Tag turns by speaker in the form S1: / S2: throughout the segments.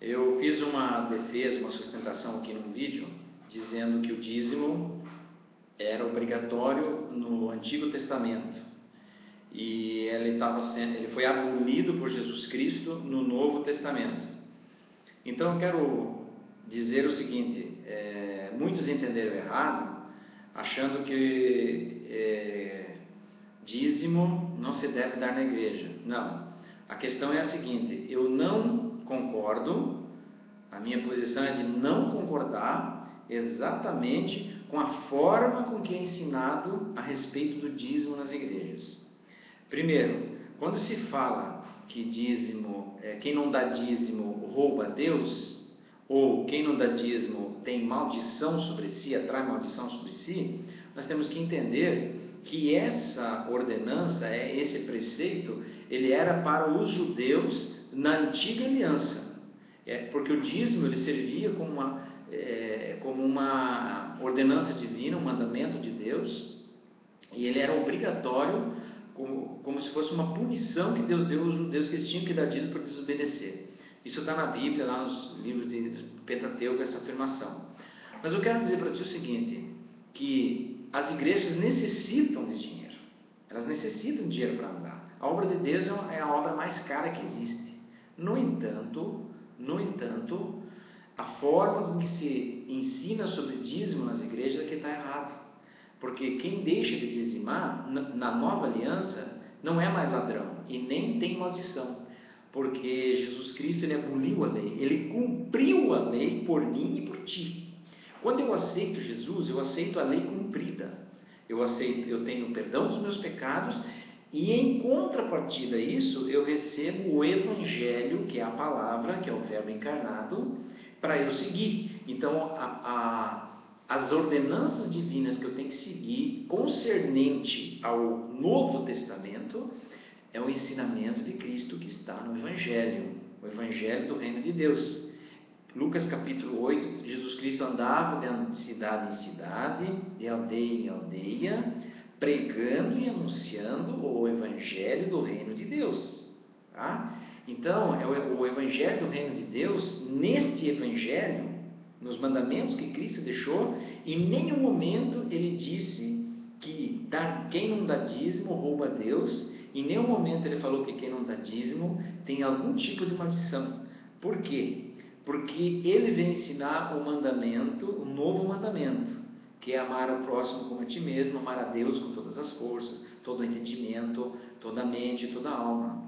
S1: Eu fiz uma defesa, uma sustentação aqui num vídeo, dizendo que o dízimo era obrigatório no Antigo Testamento e ele foi abolido por Jesus Cristo no Novo Testamento. Então eu quero dizer o seguinte: muitos entenderam errado, achando que dízimo não se deve dar na igreja. Não, a questão é a seguinte: eu não concordo, a minha posição é de não concordar exatamente com a forma com que é ensinado a respeito do dízimo nas igrejas. Primeiro, quando se fala que dízimo, quem não dá dízimo rouba a Deus, ou quem não dá dízimo tem maldição sobre si, atrai maldição sobre si, nós temos que entender que essa ordenança, esse preceito, ele era para os judeus na antiga aliança, porque o dízimo ele servia como uma ordenança divina, um mandamento de Deus, e ele era obrigatório, como se fosse uma punição que Deus deu aos judeus, que eles tinham que dar dízimo por desobedecer. Isso está na Bíblia, lá nos livros de Pentateuco, essa afirmação. Mas eu quero dizer para ti o seguinte, que as igrejas necessitam de dinheiro. Elas necessitam de dinheiro para andar. A obra de Deus é a obra mais cara que existe. No entanto, a forma com que se ensina sobre dízimo nas igrejas é que está errado. Porque quem deixa de dizimar, na nova aliança, não é mais ladrão e nem tem maldição. Porque Jesus Cristo ele aboliu a lei, ele cumpriu a lei por mim e por ti. Quando eu aceito Jesus, eu aceito a lei cumprida. Eu tenho o perdão dos meus pecados e em contrapartida a isso, eu recebo o Evangelho, que é a palavra, que é o verbo encarnado, para eu seguir. Então, as ordenanças divinas que eu tenho que seguir concernente ao Novo Testamento é o ensinamento de Cristo que está no Evangelho, o Evangelho do Reino de Deus. Lucas capítulo 8, Jesus Cristo andava de cidade em cidade, de aldeia em aldeia, pregando e anunciando o Evangelho do Reino de Deus. Tá? Então, o Evangelho do Reino de Deus, neste Evangelho, nos mandamentos que Cristo deixou, em nenhum momento ele disse que quem não dá dízimo rouba a Deus. Em nenhum momento ele falou que quem não dá dízimo tem algum tipo de maldição. Por quê? Porque ele vem ensinar o novo mandamento, que é amar ao próximo como a ti mesmo, amar a Deus com todas as forças, todo o entendimento, toda a mente, toda a alma.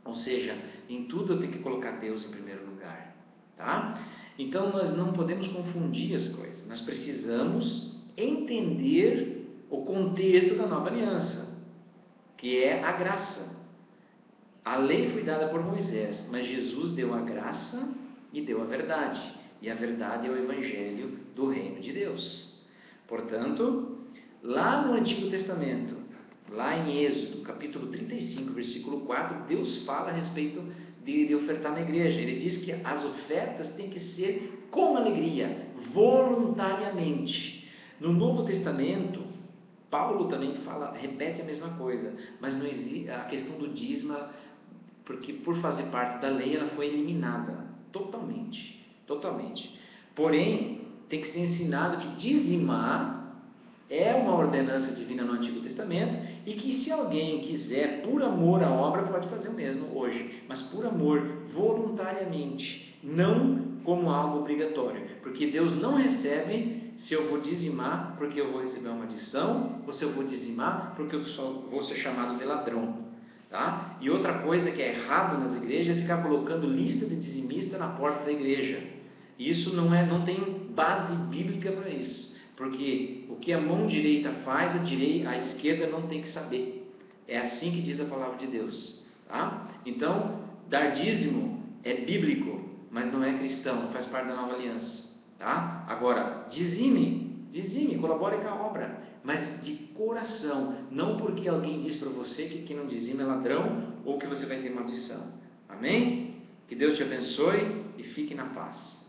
S1: Ou seja, em tudo eu tenho que colocar Deus em primeiro lugar. Tá? Então nós não podemos confundir as coisas, nós precisamos entender o contexto da nova aliança, que é a graça. A lei foi dada por Moisés, mas Jesus deu a graça e deu a verdade. E a verdade é o Evangelho do Reino de Deus. Portanto, lá no Antigo Testamento, lá em Êxodo, capítulo 35, versículo 4, Deus fala a respeito de ofertar na igreja. Ele diz que as ofertas têm que ser com alegria, voluntariamente. No Novo Testamento, Paulo também repete a mesma coisa, mas não existe a questão do dízimo, porque por fazer parte da lei ela foi eliminada totalmente. Porém, tem que ser ensinado que dizimar é uma ordenança divina no Antigo Testamento e que se alguém quiser por amor à obra pode fazer o mesmo hoje, mas por amor, voluntariamente, não como algo obrigatório, porque Deus não recebe se eu vou dizimar porque eu vou receber uma maldição, ou se eu vou dizimar porque eu só vou ser chamado de ladrão. Tá? E outra coisa que é errado nas igrejas é ficar colocando lista de dizimista na porta da igreja. Isso não tem base bíblica para isso, porque o que a mão direita faz, a esquerda não tem que saber. É assim que diz a palavra de Deus. Tá? Então, dar dízimo é bíblico, mas não é cristão, não faz parte da nova aliança. Tá? Agora, dizime, colabore com a obra, mas de coração, não porque alguém diz para você que quem não dizima é ladrão ou que você vai ter maldição. Amém? Que Deus te abençoe e fique na paz.